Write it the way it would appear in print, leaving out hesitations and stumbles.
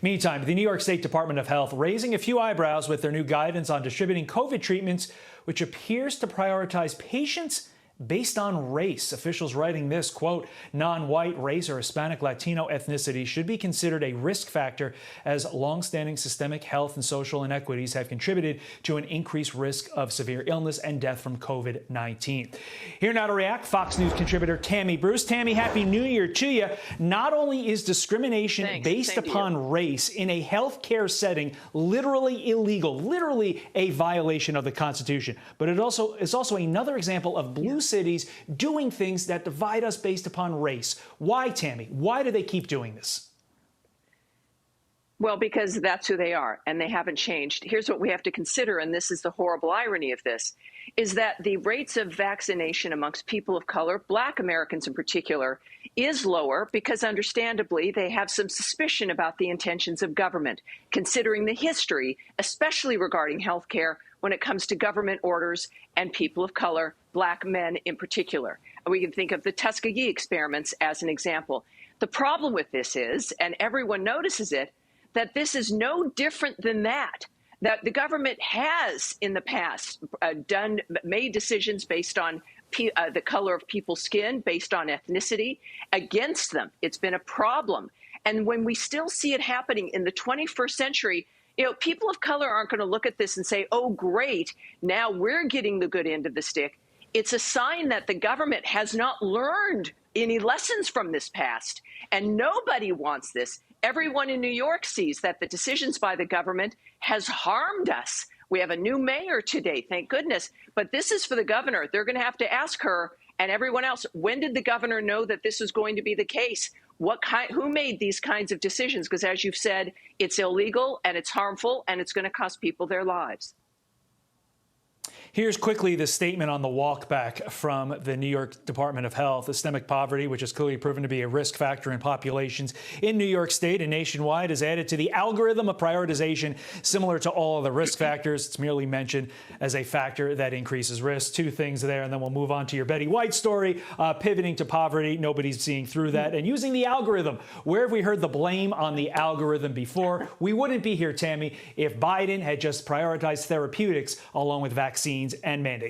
Meantime, the New York State Department of Health raising a few eyebrows with their new guidance on distributing COVID treatments, which appears to prioritize patients based on race. Officials writing this, quote, non-white race or Hispanic Latino ethnicity should be considered a risk factor as longstanding systemic health and social inequities have contributed to an increased risk of severe illness and death from COVID-19. Here now to react, Fox News contributor Tammy Bruce. Tammy, Happy New Year to you. Not only is discrimination based upon race in a healthcare setting literally illegal, literally a violation of the Constitution, but it also is another example of blue cities doing things that divide us based upon race. Why, Tammy? Why do they keep doing this? Well, because that's who they are, and they haven't changed. Here's what we have to consider, and this is the horrible irony of this, is that the rates of vaccination amongst people of color, Black Americans in particular, is lower because, understandably, they have some suspicion about the intentions of government, considering the history, especially regarding health care, when it comes to government orders and people of color, Black men in particular. We can think of the Tuskegee experiments as an example. The problem with this is, and everyone notices it, that this is no different than that the government has in the past made decisions based on the color of people's skin, based on ethnicity, against them. It's been a problem. And when we still see it happening in the 21st century, people of color aren't going to look at this and say, oh, great, now we're getting the good end of the stick. It's a sign that the government has not learned any lessons from this past, and nobody wants this. Everyone in New York sees that the decisions by the government has harmed us. We have a new mayor today, thank goodness, but this is for the governor. They're going to have to ask her and everyone else, when did the governor know that this was going to be the case? Who made these kinds of decisions? Because as you've said, it's illegal and it's harmful and it's going to cost people their lives. Here's quickly the statement on the walk back from the New York Department of Health. Systemic poverty, which is clearly proven to be a risk factor in populations in New York State and nationwide, is added to the algorithm of prioritization similar to all of the risk factors. It's merely mentioned as a factor that increases risk. Two things there, and then we'll move on to your Betty White story, pivoting to poverty. Nobody's seeing through that. And using the algorithm. Where have we heard the blame on the algorithm before? We wouldn't be here, Tammy, if Biden had just prioritized therapeutics along with vaccines and mandates.